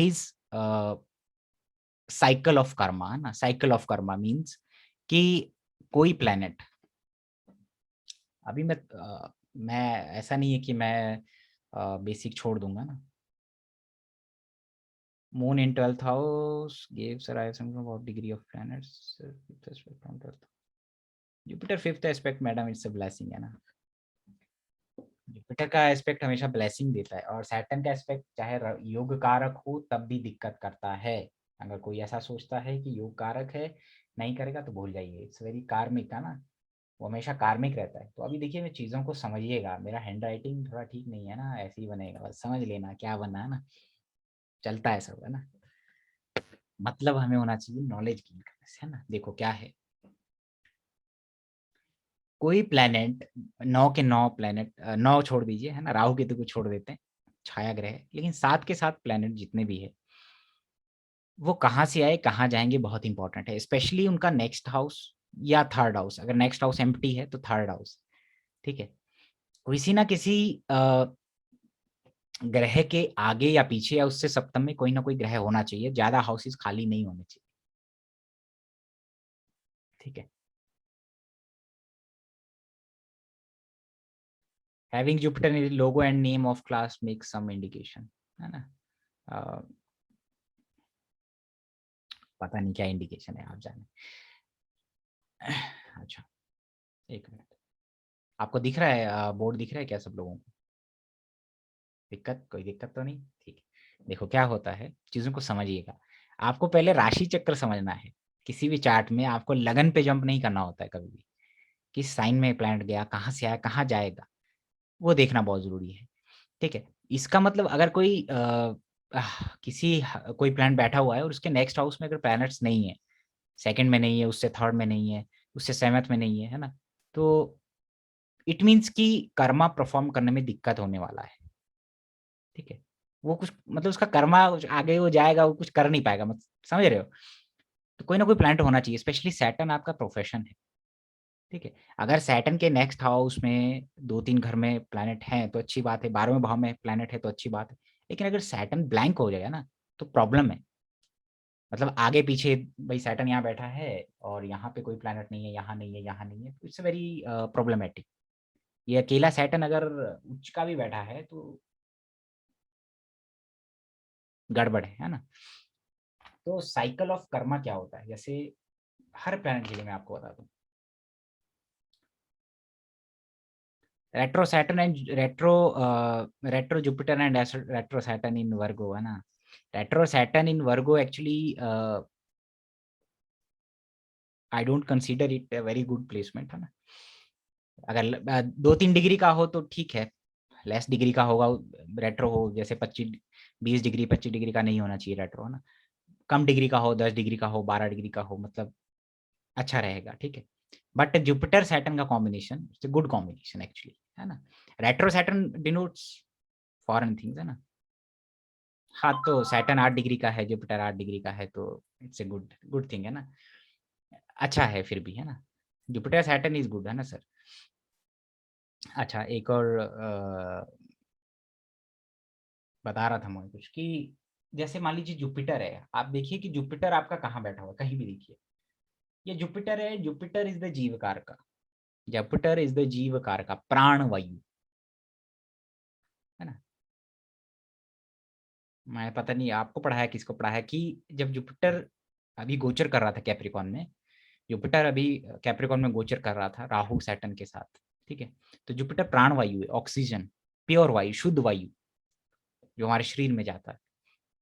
That is cycle of Karma, है ना। Cycle of Karma means कि कोई प्लेनेट, अभी मैं ऐसा नहीं है कि मैं बेसिक छोड़ दूंगा ना। Moon in 12th house gives arrives from what degree of planets, Jupiter 5th aspect madam, it's a blessing, है ना। जुपिटर का एस्पेक्ट हमेशा ब्लेसिंग देता है, और सैटर्न का एस्पेक्ट चाहे योग कारक हो तब भी दिक्कत करता है। अगर कोई ऐसा सोचता है कि योग कारक है, नहीं करेगा, तो भूल जाइए, इट्स वेरी कार्मिक, है ना। वो हमेशा कार्मिक रहता है। तो अभी देखिए, मैं चीज़ों को समझिएगा, मेरा हैंड राइटिंग थोड़ा ठीक नहीं है ना, ऐसे ही बनेगा, बस समझ लेना क्या बनना है ना, चलता है सब, है ना। मतलब हमें होना चाहिए नॉलेज गेन करने से, है ना। देखो क्या है, कोई प्लेनेट, 9 के 9 प्लेनेट, 9 छोड़ दीजिए, है ना, राहु केतु को छोड़ देते हैं, छाया ग्रह है, लेकिन 7 के 7 प्लेनेट जितने भी है, वो कहाँ से आए, कहाँ जाएंगे, बहुत इंपॉर्टेंट है। स्पेशली उनका नेक्स्ट हाउस या थर्ड हाउस, अगर नेक्स्ट हाउस एम्प्टी है तो थर्ड हाउस, ठीक है। किसी ना किसी ग्रह के आगे या पीछे या उससे सप्तम में कोई ना कोई ग्रह होना चाहिए, ज्यादा हाउसेस खाली नहीं होने चाहिए, ठीक है। Having Jupiter in logo and name of class make some indication, है ना। अ, पता नहीं क्या इंडिकेशन है, आप जाने। अच्छा, एक मिनट, आपको दिख रहा है, बोर्ड दिख रहा है क्या सब लोगों को? दिक्कत, कोई दिक्कत तो नहीं, ठीक है। देखो क्या होता है, चीजों को समझिएगा। आपको पहले राशि चक्र समझना है। किसी भी चार्ट में आपको लगन पे जंप नहीं करना होता है कभी भी। किस साइन में प्लैनेट गया, कहाँ से आया, कहाँ जाएगा, वो देखना बहुत जरूरी है, ठीक है। इसका मतलब अगर कोई कोई प्लैनेट बैठा हुआ है और उसके नेक्स्ट हाउस में अगर प्लैनेट्स नहीं है, सेकंड में नहीं है, उससे थर्ड में नहीं है, उससे सेवंथ में नहीं है ना, तो इट मीन्स कि कर्मा परफॉर्म करने में दिक्कत होने वाला है, ठीक है। वो कुछ मतलब उसका कर्मा आगे वो जाएगा, वो कुछ कर नहीं पाएगा, मतलब समझ रहे हो। तो कोई ना कोई प्लैनेट होना चाहिए, स्पेशली सैटर्न आपका प्रोफेशन है, ठीक है। अगर सैटर्न के नेक्स्ट हाउस में 2-3 घर में प्लैनेट हैं तो अच्छी बात है, 12वें भाव में प्लैनेट है तो अच्छी बात है। लेकिन अगर सैटर्न ब्लैंक हो जाएगा ना, तो प्रॉब्लम है। मतलब आगे पीछे, भाई सैटर्न यहाँ बैठा है और यहाँ पे कोई प्लैनेट नहीं है, यहाँ नहीं है, यहाँ नहीं है, तो इट्स वेरी प्रॉब्लमेटिक। ये अकेला सैटर्न अगर उच्च का भी बैठा है तो गड़बड़ है ना। तो साइकिल ऑफ कर्मा क्या होता है, जैसे हर प्लैनेट के लिए मैं आपको बता दूं, retro Saturn and retro Jupiter and retro Saturn in Virgo, है ना। Retro Saturn in Virgo actually I don't consider it a very good placement, है ना। अगर 2-3 डिग्री का हो तो ठीक है, लेस डिग्री का होगा, रेट्रो हो, जैसे 25-20 डिग्री 25 डिग्री का नहीं होना चाहिए रेट्रो, है ना। कम डिग्री का हो, 10 डिग्री का हो, 12 डिग्री का हो, मतलब अच्छा रहेगा, ठीक है। बट जुपिटर सैटर्न का combination it's good combination actually, है ना। Retro Saturn denotes foreign things, है ना। हाँ, तो सैटर्न 8 डिग्री का है, जुपिटर 8 डिग्री का है, तो it's a good good thing, है ना। अच्छा है फिर भी, है ना। जुपिटर सैटर्न इज गुड, है ना सर। अच्छा, एक और बता रहा था मैं कुछ कि जैसे मान लीजिए जुपिटर है, आप देखिए कि जुपिटर आपका कहाँ बैठा हुआ है, कहीं भी देखिए। ये जुपिटर है, जुपिटर इज द जीवकार का, जुपिटर इज द जीवकार का प्राण वायु, है ना। मैं पता नहीं आपको पढ़ाया किसको पढ़ाया कि जब जुपिटर अभी गोचर कर रहा था कैप्रिकॉन में, जुपिटर अभी कैप्रिकॉन में गोचर कर रहा था राहु सैटर्न के साथ, ठीक है। तो जुपिटर प्राण वायु है, ऑक्सीजन, प्योर वायु, शुद्ध वायु जो हमारे शरीर में जाता है,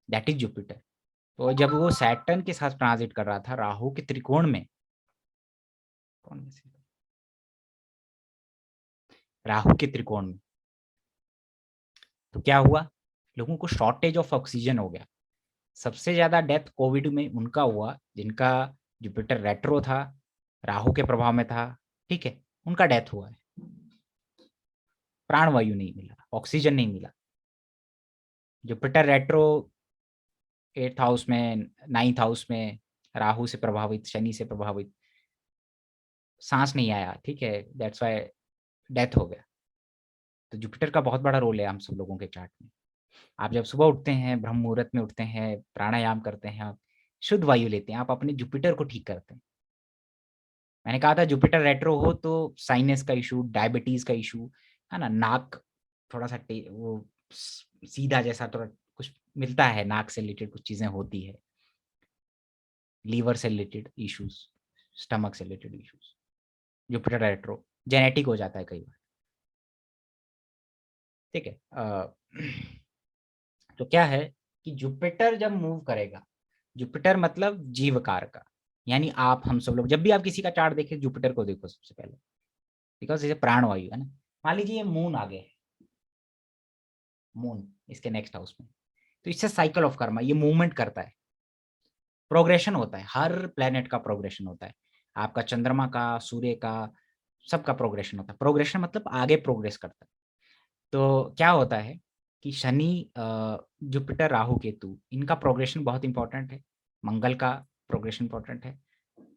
दैट इज जुपिटर। तो जब वो सैटर्न के साथ ट्रांजिट कर रहा था राहु के त्रिकोण में, कौन में से, राहु के त्रिकोण में, तो क्या हुआ, लोगों को शॉर्टेज ऑफ ऑक्सीजन हो गया। सबसे ज्यादा डेथ कोविड में उनका हुआ जिनका जुपिटर रेट्रो था, राहु के प्रभाव में था, ठीक है, उनका डेथ हुआ है। प्राणवायु नहीं मिला, ऑक्सीजन नहीं मिला। जुपिटर रेट्रो 8th हाउस में, 9th हाउस में, राहु से प्रभावित, शनि से प्रभावित, सांस नहीं आया, ठीक है, दैट्स वाई डेथ हो गया। तो जुपिटर का बहुत बड़ा रोल है हम सब लोगों के चार्ट में। आप जब सुबह उठते हैं, ब्रह्म मुहूर्त में उठते हैं, प्राणायाम करते हैं, आप शुद्ध वायु लेते हैं, आप अपने जुपिटर को ठीक करते हैं। मैंने कहा था जुपिटर रेट्रो हो तो साइनस का इशू, डायबिटीज का इशू, है ना, नाक थोड़ा सा वो सीधा जैसा थोड़ा कुछ मिलता है, नाक से रिलेटेड कुछ चीजें होती है, लीवर से रिलेटेड इश्यूज, स्टमक से related issues, Jupiter retro genetic हो जाता है कई बार। ठीक है। तो क्या है कि जुपिटर जब मूव करेगा, जुपिटर मतलब जीवकार का, यानी आप हम सब लोग जब भी आप किसी का चार्ट देखें जुपिटर को देखो सबसे पहले, बिकॉज इसे प्राणवायु है ना। मान लीजिए ये मून आ गए, मून इसके नेक्स्ट हाउस में, तो इससे साइकिल ऑफ कर्मा, ये मूवमेंट करता है, प्रोग्रेशन होता है, हर प्लेनेट का प्रोग्रेशन होता है, आपका चंद्रमा का, सूर्य का, सबका प्रोग्रेशन होता है। प्रोग्रेशन मतलब आगे प्रोग्रेस करता है। तो क्या होता है कि शनि, जुपिटर, राहु, केतु, इनका प्रोग्रेशन बहुत इंपॉर्टेंट है, मंगल का प्रोग्रेशन इंपॉर्टेंट है।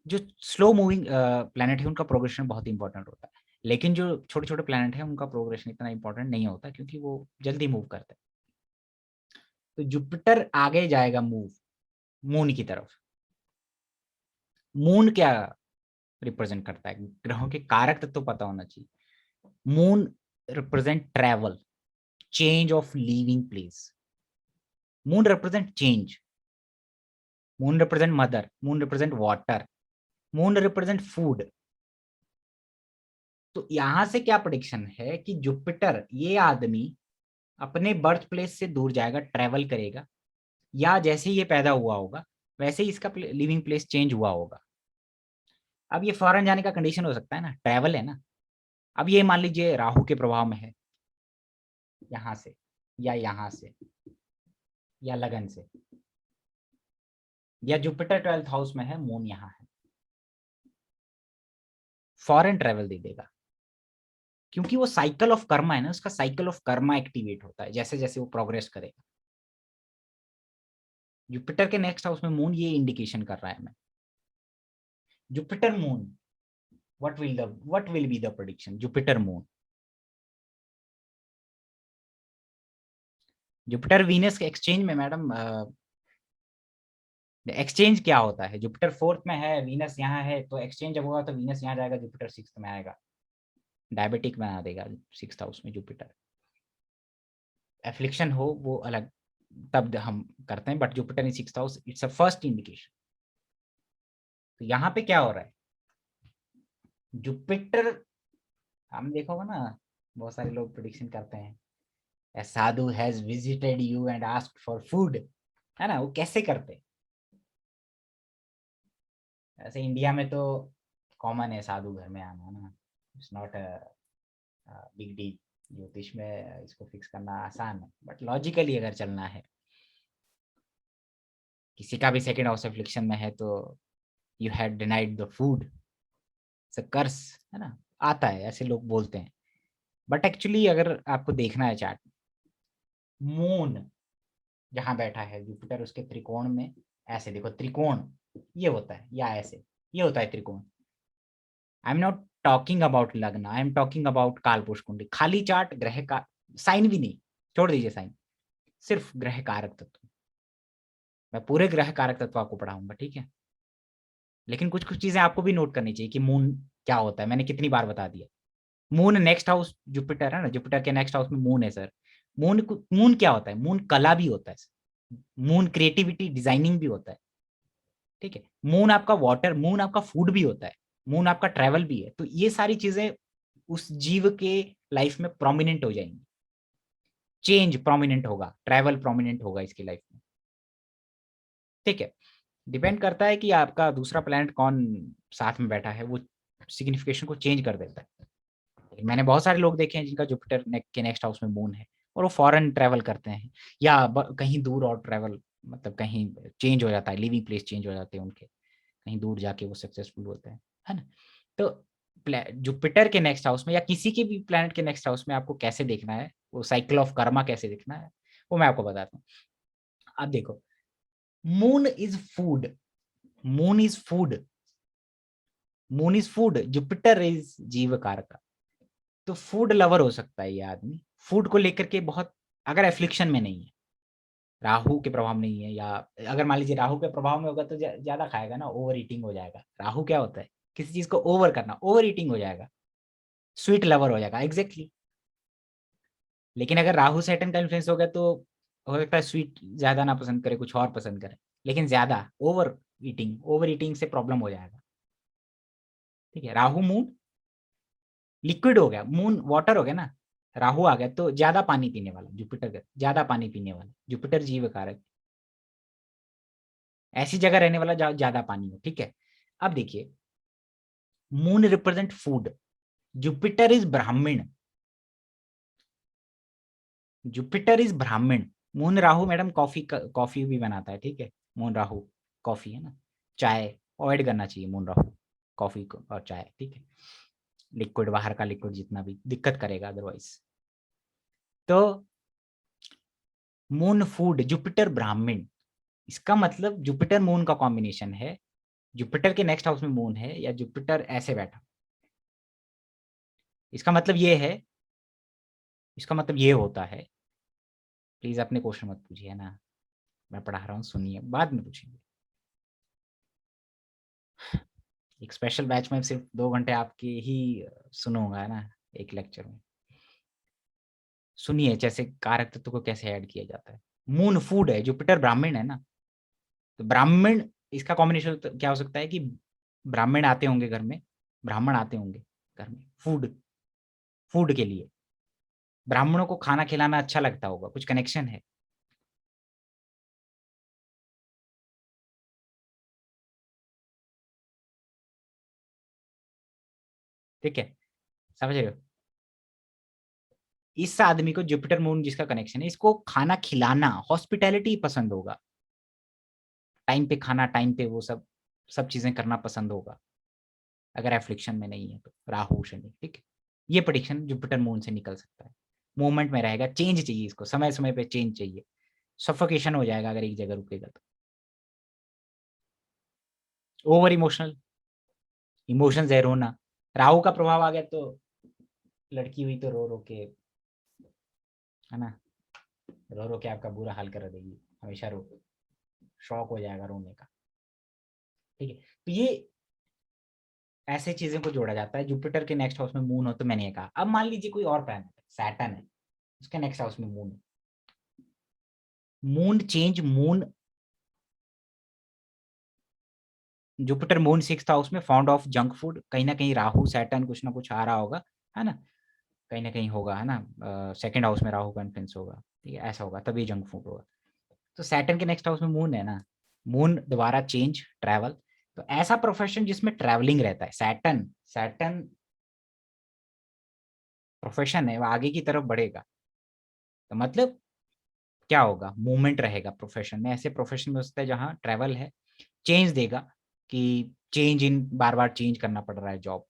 जो स्लो मूविंग प्लैनेट है उनका प्रोग्रेशन बहुत इंपॉर्टेंट होता है, लेकिन जो छोटे छोटे प्लैनेट है उनका प्रोग्रेशन इतना इंपॉर्टेंट नहीं होता क्योंकि वो जल्दी मूव करते हैं। तो जुपिटर आगे जाएगा मूव मून की तरफ। मून क्या रिप्रेजेंट करता है, ग्रहों के कारक तत्व तो पता होना चाहिए। Moon represent travel, change of living place. Moon represent change, moon represent mother, moon represent water, moon represent food. तो यहां से क्या प्रेडिक्शन है कि जुपिटर, ये आदमी अपने बर्थ प्लेस से दूर जाएगा, ट्रेवल करेगा, या जैसे ही ये पैदा हुआ होगा वैसे ही इसका लिविंग प्लेस चेंज हुआ होगा। अब ये फॉरेन जाने का कंडीशन हो सकता है ना, ट्रैवल है ना। अब ये मान लीजिए राहु के प्रभाव में है, यहाँ से या यहाँ से या लगन से, या जुपिटर 12th हाउस में है, मून यहाँ है, फॉरेन ट्रेवल दे देगा, क्योंकि वो साइकिल ऑफ कर्मा है ना, उसका साइकिल ऑफ कर्मा एक्टिवेट होता है जैसे जैसे वो प्रोग्रेस करेगा। जुपिटर के नेक्स्ट हाउस में मून, ये इंडिकेशन कर रहा है मैं। Jupiter moon, what will be the prediction? Jupiter moon, Jupiter Venus के एक्सचेंज में मैडम, एक्सचेंज क्या होता है, जुपिटर फोर्थ में है, वीनस यहाँ है, तो एक्सचेंज जब होगा तो वीनस यहाँ जाएगा, जुपिटर सिक्स्थ में आएगा, डायबिटिक बना देगा सिक्स्थ हाउस में जुपिटर। एफ्लिक्शन हो वो अलग, तब हम करते हैं, but Jupiter in sixth house it's a first indication. तो यहाँ पे क्या हो रहा है, जुपिटर, हम देखोगे ना, बहुत सारे लोग प्रिडिक्शन करते हैं, A Sadhu has visited you and asked for food, है ना, वो कैसे करते हैं। ऐसे इंडिया में तो कॉमन है साधु घर में आना ना, it's not a big deal. ज्योतिष में इसको फिक्स करना आसान है, बट लॉजिकली अगर चलना है, किसी का भी सेकंड हाउस एफ्लिक्शन में है तो you had denied the food, curse, है ना, आता है, ऐसे लोग बोलते हैं। बट एक्चुअली अगर आपको देखना है चार्ट, मून जहां बैठा है, जुपिटर उसके त्रिकोण में, ऐसे देखो त्रिकोण ये होता है, या ऐसे ये होता है त्रिकोण। I am not talking about लग्न, आई एम टॉकिंग अबाउट कालपुरुष कुंडली, खाली चार्ट, ग्रह का साइन भी नहीं, छोड़ दीजिए साइन, सिर्फ ग्रह कारक तत्व। मैं पूरे ग्रह कारक तत्व आपको पढ़ाऊंगा, ठीक है, लेकिन कुछ कुछ चीजें आपको भी नोट करनी चाहिए कि मून क्या होता है, मैंने कितनी बार बता दिया। मून नेक्स्ट हाउस जुपिटर है ना, जुपिटर के नेक्स्ट हाउस में मून है सर। मून क्या होता है, मून कला भी होता है, मून क्रिएटिविटी डिजाइनिंग भी होता है, ठीक है। मून आपका वाटर, मून आपका फूड भी होता है, मून आपका ट्रैवल भी है, तो ये सारी चीजें उस जीव के लाइफ में प्रोमिनेंट हो जाएंगी, चेंज प्रोमिनेंट होगा, ट्रैवल प्रोमिनेंट होगा इसकी लाइफ में, ठीक है। डिपेंड करता है कि आपका दूसरा प्लैनेट कौन साथ में बैठा है, वो सिग्निफिकेशन को चेंज कर देता है। मैंने बहुत सारे लोग देखे हैं जिनका जुपिटर के नेक्स्ट हाउस में मून है और वो फॉरेन ट्रैवल करते हैं, या कहीं दूर और ट्रैवल, मतलब कहीं चेंज हो जाता है, लिविंग प्लेस चेंज हो जाते हैं उनके, कहीं दूर जाके वो सक्सेसफुल होते हैं, है ना। तो जुपिटर के नेक्स्ट हाउस में या किसी के भी प्लैनेट के नेक्स्ट हाउस में आपको कैसे देखना है, वो साइकिल ऑफ कर्मा कैसे देखना है, वो मैं आपको बताता हूँ। अब देखो, moon is food, moon is food, moon is food, Jupiter is जीव कारक। तो फूड लवर हो सकता है ये आदमी, फूड को लेकर के बहुत अगर एफ्लिक्शन में नहीं है, राहु के प्रभाव नहीं है, या अगर मान लीजिए राहु के प्रभाव में होगा तो ज्यादा खाएगा ना, ओवर ईटिंग हो जाएगा। राहु क्या होता है, किसी चीज को ओवर करना, ओवर ईटिंग हो जाएगा, स्वीट लवर हो जाएगा, एग्जैक्टली। लेकिन अगर राहु सैटर्न का इन्फ्लुएंस हो गया तो हो सकता है स्वीट ज्यादा ना पसंद करे, कुछ और पसंद करे, लेकिन ज्यादा ओवर ईटिंग से प्रॉब्लम हो जाएगा। ठीक है, राहु मून लिक्विड हो गया, मून वाटर हो गया ना, राहु आ गया तो ज्यादा पानी पीने वाला, जुपिटर का ज्यादा पानी पीने वाला, जुपिटर जीव कारक, ऐसी जगह रहने वाला जहाँ ज्यादा पानी हो। ठीक है, अब देखिए, moon represent food, Jupiter is ब्राह्मण, जुपिटर इज ब्राह्मण। मून राहु मैडम कॉफी भी बनाता है, ठीक है, मून राहु कॉफी है ना, चाय अवॉइड करना चाहिए मून राहु, कॉफी को और चाय, ठीक है, लिक्विड बाहर का लिक्विड जितना भी दिक्कत करेगा अदरवाइज। तो मून फूड, जुपिटर ब्राह्मण, इसका मतलब जुपिटर मून का कॉम्बिनेशन है, जुपिटर के नेक्स्ट हाउस में मून है, या जुपिटर ऐसे बैठा, इसका मतलब ये है, इसका मतलब ये होता है, प्लीज अपने क्वेश्चन मत पूछिए ना, मैं पढ़ा रहा हूँ, सुनिए, बाद में पूछेंगे। एक स्पेशल बैच में सिर्फ 2 घंटे आपके ही सुनूंगा, है ना, एक लेक्चर में। सुनिए, जैसे कारक तत्व को कैसे ऐड किया जाता है। मून फूड है, जुपिटर ब्राह्मण है ना, तो ब्राह्मण, इसका कॉम्बिनेशन क्या हो सकता है कि ब्राह्मण आते होंगे घर में, ब्राह्मण आते होंगे घर में फूड, फूड के लिए, ब्राह्मणों को खाना खिलाना अच्छा लगता होगा, कुछ कनेक्शन है। ठीक है, समझ रहे हो, इस आदमी को जुपिटर मून जिसका कनेक्शन है, इसको खाना खिलाना, हॉस्पिटैलिटी पसंद होगा, टाइम पे खाना, टाइम पे वो सब सब चीजें करना पसंद होगा, अगर एफ्लिक्शन में नहीं है तो राहु शनि। ठीक है, ये प्रेडिक्शन जुपिटर मून से निकल सकता है। मूवमेंट में रहेगा, चेंज चाहिए इसको, समय समय पे चेंज चाहिए, सफोकेशन हो जाएगा अगर एक जगह रुकेगा तो। ओवर इमोशनल, इमोशन जहर होना, राहु का प्रभाव आ गया तो लड़की हुई तो रो रो के, है ना, रो रो के आपका बुरा हाल कर देगी, हमेशा रो, शौक हो जाएगा रोने का। ठीक है, तो ये ऐसे चीजें को जोड़ा जाता है। जुपिटर के नेक्स्ट हाउस में मून हो तो मैंने ये कहा। अब मान लीजिए कोई और प्लैनेट है, सैटर्न है, उसके नेक्स्ट हाउस में मून है, moon change, moon, Jupiter moon sixth house में, फाउंड ऑफ जंक फूड, कहीं ना कहीं राहु सैटर्न कुछ ना कुछ आ रहा होगा, है ना, कहीं ना कहीं होगा, है ना, सेकंड हाउस में राहु का इन्फ्लुएंस होगा, ठीक है, ऐसा होगा तभी जंक फूड होगा। तो सैटर्न के नेक्स्ट हाउस में मून है ना, मून दोबारा चेंज, ट्रैवल, तो ऐसा प्रोफेशन जिसमें ट्रैवलिंग रहता है, सैटर्न, सैटर्न प्रोफेशन है, वो आगे की तरफ बढ़ेगा, तो मतलब क्या होगा, मूवमेंट रहेगा प्रोफेशन में, ऐसे प्रोफेशन में हो सकता है जहाँ ट्रैवल है, चेंज देगा, कि change in bar bar change करना पड़ रहा है जॉब।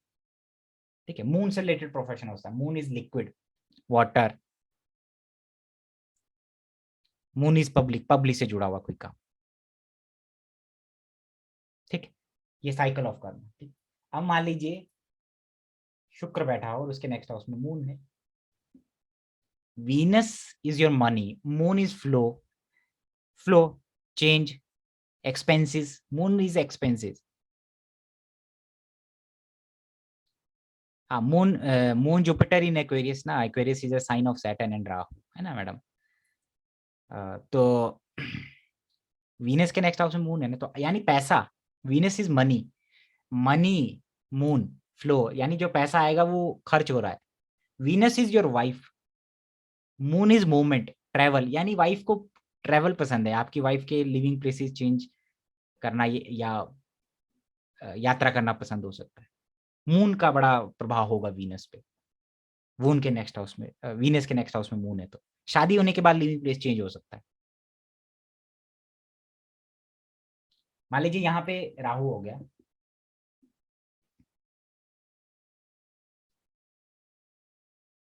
ठीक है, मून से रिलेटेड प्रोफेशन होता है, moon is liquid water, moon is public, public से जुड़ा हुआ कोई काम। ठीक है, ये साइकिल ऑफ कर्म। ठीक, अब मान लीजिए शुक्र बैठा हो और उसके नेक्स्ट हाउस में मून है, Venus is your money, moon is flow, flow, change, expenses, moon is expenses. हाँ, moon, moon Jupiter in Aquarius ना, Aquarius is a sign of Saturn and Rahu, है ना मैडम। तो वीनस के नेक्स्ट हाउस में moon है ना, तो यानी पैसा, Venus is money, money, moon, flow, यानी जो पैसा आएगा वो खर्च हो रहा है। Venus is your wife, moon is movement, travel, यानी वाइफ को ट्रेवल पसंद है, आपकी वाइफ के लिविंग प्लेसेस चेंज करना, ये या यात्रा करना पसंद हो सकता है। मून का बड़ा प्रभाव होगा वीनस पे, वून के नेक्स्ट हाउस में, वीनस के नेक्स्ट हाउस में मून है तो शादी होने के बाद लिविंग प्लेस चेंज हो सकता है। मान लीजिए यहाँ पे राहु हो गया,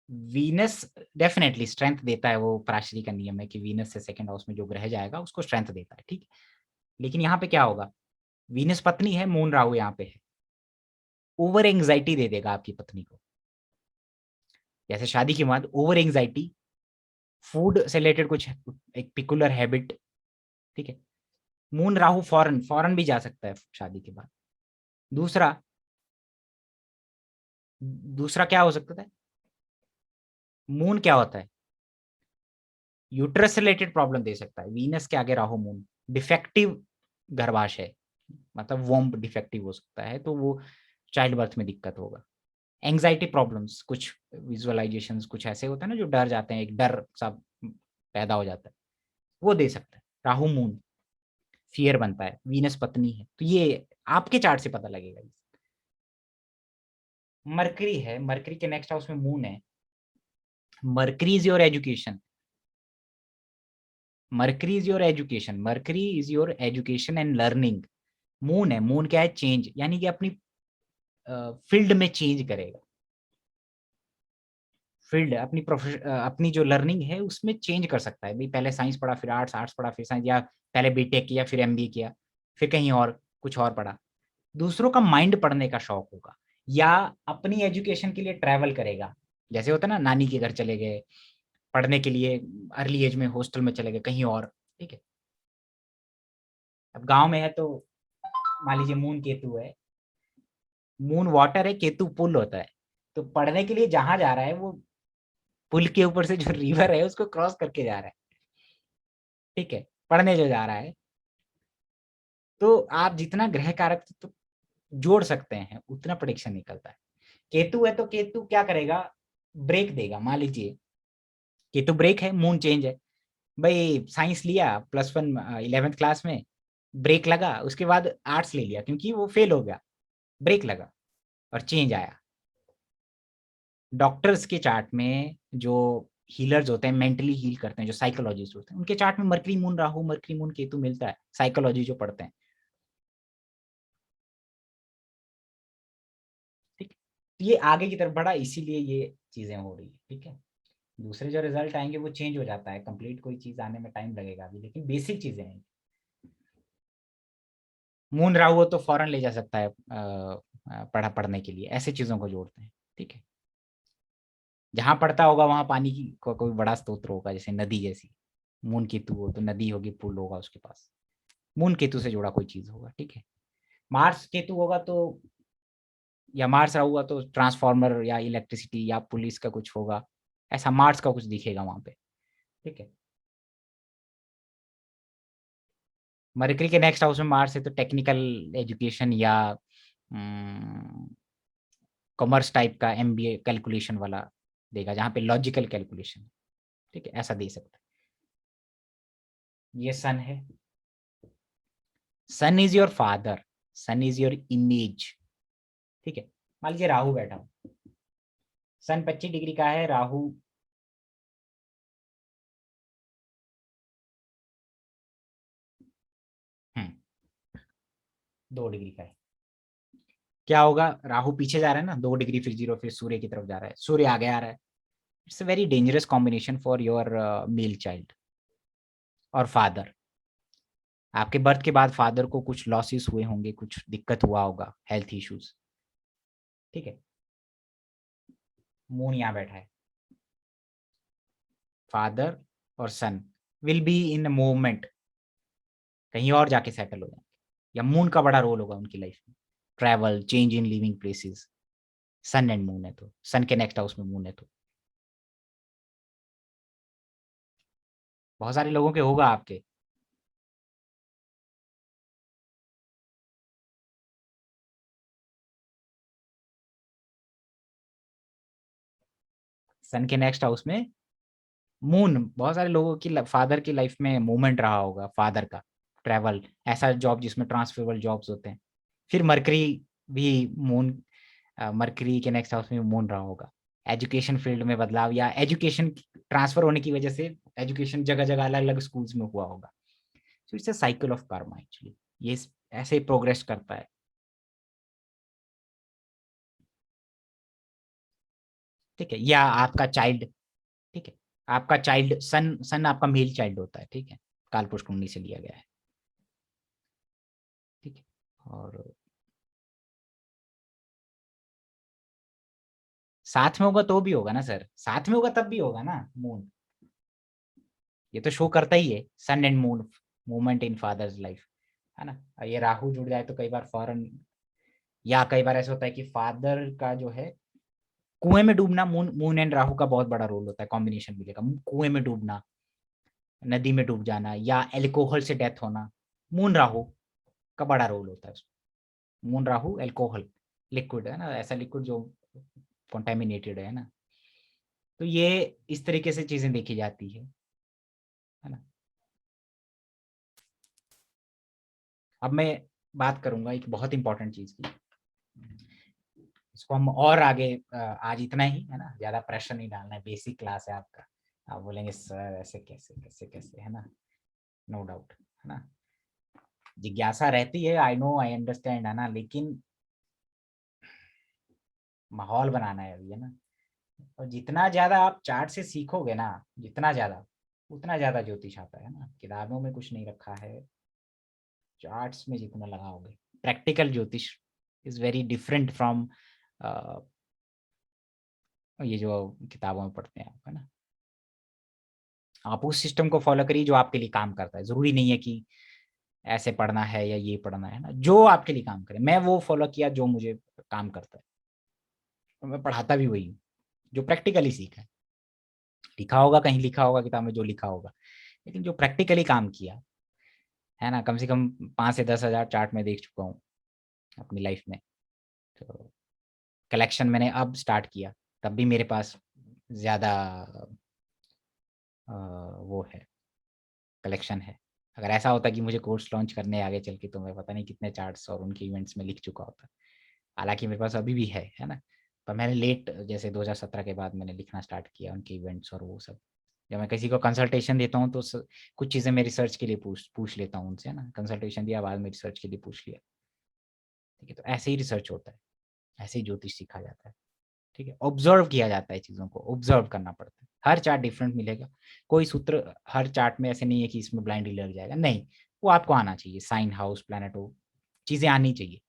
वीनस डेफिनेटली स्ट्रेंथ देता है, वो पराशरी का नियम है कि वीनस से सेकंड हाउस में जो ग्रह जाएगा उसको स्ट्रेंथ देता है, ठीक है। लेकिन यहाँ पे क्या होगा, वीनस पत्नी है, मून राहु यहाँ पे है, ओवर एंग्जाइटी दे देगा आपकी पत्नी को, जैसे शादी के बाद ओवर एंग्जाइटी, फूड से रिलेटेड कुछ एक पिकुलर हैबिट, ठीक है। मून राहु फॉरेन फॉरेन भी जा सकता है शादी के बाद। दूसरा, दूसरा क्या हो सकता है? मून क्या होता है? यूट्रस से रिलेटेड प्रॉब्लम दे सकता है। वीनस के आगे राहु मून, डिफेक्टिव गर्भाशय, मतलब वोम्ब डिफेक्टिव हो सकता है, तो वो चाइल्ड बर्थ में दिक्कत होगा। एंग्जाइटी प्रॉब्लम्स, कुछ विजुअलाइजेशंस कुछ ऐसे होते हैं ना जो डर जाते हैं, एक डर सा पैदा हो जाता है, वो दे सकता है। राहु मून फियर बनता है, वीनस पत्नी है, तो ये आपके चार्ट से पता लगेगा। मरकरी है, मरकरी के नेक्स्ट हाउस में मून है। Mercury is your education, mercury is your education, mercury is your education and learning. Moon है, मून क्या है? चेंज, यानी कि अपनी फील्ड में चेंज करेगा। फील्ड अपनी अपनी जो लर्निंग है उसमें चेंज कर सकता है। भाई पहले साइंस पढ़ा, फिर आर्ट्स, आर्ट्स पढ़ा, फिर साइंस, या पहले बीटेक किया, फिर एमबीए किया, फिर कहीं और कुछ और पढ़ा। दूसरों का माइंड पढ़ने का शौक होगा, या अपनी एजुकेशन के लिए ट्रैवल करेगा। जैसे होता है ना, नानी के घर चले गए पढ़ने के लिए, अर्ली एज में हॉस्टल में चले गए कहीं और, ठीक है। अब गांव में है तो मान लीजिए मून केतु है, मून वाटर है, केतु पुल होता है, तो पढ़ने के लिए जहां जा रहा है वो पुल के ऊपर से जो रिवर है उसको क्रॉस करके जा रहा है, ठीक है, पढ़ने जो जा रहा है। तो आप जितना ग्रह कारक तो जोड़ सकते हैं उतना प्रेडिक्शन निकलता है। केतु है तो केतु क्या करेगा? ब्रेक देगा। मान लीजिए केतु ब्रेक है, मून चेंज है। भाई साइंस लिया +1 11th क्लास में, ब्रेक लगा, उसके बाद आर्ट्स ले लिया क्योंकि वो फेल हो गया, ब्रेक लगा और चेंज आया। डॉक्टर्स के चार्ट में जो हीलर्स होते हैं, मेंटली हील करते हैं, जो साइकोलॉजिस्ट होते हैं, उनके चार्ट में mercury moon Rahu, mercury moon Ketu मिलता है, साइकोलॉजी जो पढ़ते हैं, ठीक है। तो ये आगे की तरफ बढ़ा, इसीलिए ये चीजें हो रही है, ठीक है। दूसरे जो रिजल्ट आएंगे वो चेंज हो जाता है, कंप्लीट कोई चीज आने में टाइम लगेगा अभी, लेकिन बेसिक चीजें हैं। मून राहु हो तो फौरन ले जा सकता है पढ़ने के लिए, ऐसे चीजों को जोड़ते हैं, ठीक है। जहां पड़ता होगा वहां पानी की कोई बड़ा स्रोत होगा, जैसे नदी जैसी। मून केतु हो तो नदी होगी, पुल होगा उसके पास, मून केतु से जुड़ा कोई चीज होगा, ठीक है। मार्स केतु होगा तो, या मार्स राहु होगा तो ट्रांसफार्मर या इलेक्ट्रिसिटी या पुलिस का कुछ होगा, ऐसा मार्स का कुछ दिखेगा वहां पे, ठीक है। मरकरी के नेक्स्ट हाउस में मार्स है तो टेक्निकल एजुकेशन या कॉमर्स टाइप का एमबीए कैलकुलेशन वाला देगा, जहाँ पे लॉजिकल कैलकुलेशन, ठीक है, ऐसा दे सकता है। ये सन है, sun is your father, sun is your image, ठीक है। मान लीजिए राहु बैठा हो, सन 25 डिग्री का है, राहु 2 डिग्री का है। क्या होगा? राहु पीछे जा रहा है ना 2 डिग्री, फिर 0, फिर सूर्य की तरफ जा रहा है, सूर्य आगे आ रहा है। It's a very dangerous combination for your male child और फादर। आपके बर्थ के बाद फादर को कुछ लॉसेस हुए होंगे, कुछ दिक्कत हुआ होगा, हेल्थ इश्यूज, ठीक है। मून यहाँ बैठा है, फादर और सन विल बी इन मूवमेंट, कहीं और जाके सेटल हो जाएंगे, या मून का बड़ा रोल होगा उनकी लाइफ में, travel, change in living places. Sun and moon है तो, सन के नेक्स्ट हाउस में मून है तो बहुत सारे लोगों के होगा आपके। सन के नेक्स्ट हाउस में मून, बहुत सारे लोगों की फादर की लाइफ में मूवमेंट रहा होगा, फादर का ट्रैवल, ऐसा जॉब जिसमें ट्रांसफरेबल जॉब्स होते हैं। फिर मरकरी भी मून, मरकरी के नेक्स्ट हाउस में मून रहा होगा, एजुकेशन फील्ड में बदलाव, या एजुकेशन ट्रांसफर होने की वजह से एजुकेशन जगह जगह अलग अलग स्कूल्स में हुआ होगा। So it's a cycle of Karma actually, ये ऐसे प्रोग्रेस करता है, ठीक है। या आपका चाइल्ड, ठीक है, आपका चाइल्ड सन, सन आपका मेल चाइल्ड होता है, ठीक है, कालपुरुष कुंडली से लिया गया है, ठीक है। और साथ में होगा तो भी होगा ना सर, साथ में होगा तब भी होगा ना मून। ये तो शो करता ही है, sun and moon movement in father's life, है ना। और ये राहु जुड़ जाए तो कई बार फॉरन, या कई बार ऐसा होता है कि फादर का जो है कुएं में डूबना, मून मून एंड राहु का बहुत बड़ा रोल होता है, कॉम्बिनेशन मिलेगा, कुएं में डूबना, नदी में डूब जाना, या एल्कोहल से डेथ होना, मून राहु का बड़ा रोल होता है उसमें। मून राहु एल्कोहल, लिक्विड है ना, ऐसा लिक्विड जो कॉन्टेमिनेटेड है ना। तो ये इस तरीके से चीजें देखी जाती है ना। अब मैं बात करूंगा एक बहुत इंपॉर्टेंट चीज की, इसको हम और आगे आज इतना ही है ना, ज्यादा प्रेशर नहीं डालना है, बेसिक क्लास है आपका। आप बोलेंगे सर ऐसे कैसे कैसे कैसे, है ना, नो डाउट, है ना, जिज्ञासा रहती है, आई नो आई अंडरस्टैंड, है ना, लेकिन माहौल बनाना है अभी, है ना। और जितना ज्यादा आप चार्ट से सीखोगे ना, जितना ज्यादा, उतना ज्यादा ज्योतिष आता है ना। किताबों में कुछ नहीं रखा है, चार्ट्स में जितना लगाओगे, प्रैक्टिकल ज्योतिष इज वेरी डिफरेंट फ्रॉम ये जो किताबों में पढ़ते हैं आप, है ना। आप उस सिस्टम को फॉलो करिए जो आपके लिए काम करता है, जरूरी नहीं है कि ऐसे पढ़ना है या ये पढ़ना है ना, जो आपके लिए काम करे। मैं वो फॉलो किया जो मुझे काम करता है, और मैं पढ़ाता भी वही हूँ जो प्रैक्टिकली सीखा है। लिखा होगा कहीं, लिखा होगा किताब में जो लिखा होगा, लेकिन जो प्रैक्टिकली काम किया है ना, कम से कम 5 से 10 हज़ार चार्ट में देख चुका हूँ अपनी लाइफ में। तो कलेक्शन मैंने अब स्टार्ट किया, तब भी मेरे पास ज़्यादा वो है, कलेक्शन है। अगर ऐसा होता कि मुझे कोर्स लॉन्च करने आगे चल के, तो मैं पता नहीं कितने चार्ट्स और उनके इवेंट्स में लिख चुका होता। हालांकि मेरे पास अभी भी है ना, पर मैंने लेट, जैसे 2017 के बाद मैंने लिखना स्टार्ट किया उनके इवेंट्स और वो सब। जब मैं किसी को कंसल्टेशन देता हूँ तो कुछ चीज़ें मैं रिसर्च के लिए पूछ पूछ लेता हूँ उनसे, है ना, कंसल्टेशन दिया, बाद में रिसर्च के लिए पूछ लिया। ठीक है, तो ऐसे ही रिसर्च होता है, ऐसे ही ज्योतिष सीखा जाता है। ठीक है, ऑब्जर्व किया जाता है, चीज़ों को ऑब्जर्व करना पड़ता है। हर चार्ट डिफरेंट मिलेगा, कोई सूत्र हर चार्ट में ऐसे नहीं है कि इसमें ब्लाइंडली लग जाएगा, नहीं, वो आपको आना चाहिए, साइन हाउस प्लैनेट हो, चीज़ें आनी चाहिए।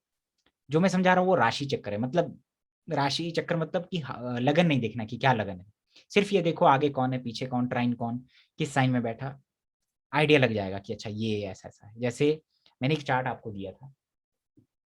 जो मैं समझा रहा हूँ वो राशि चक्र है, मतलब राशि चक्र मतलब कि लगन नहीं देखना कि क्या लगन है, सिर्फ ये देखो आगे कौन है, पीछे कौन, ट्राइन कौन, किस साइन में बैठा, आइडिया लग जाएगा कि अच्छा ये ऐसा ऐसा है। जैसे मैंने एक चार्ट आपको दिया था,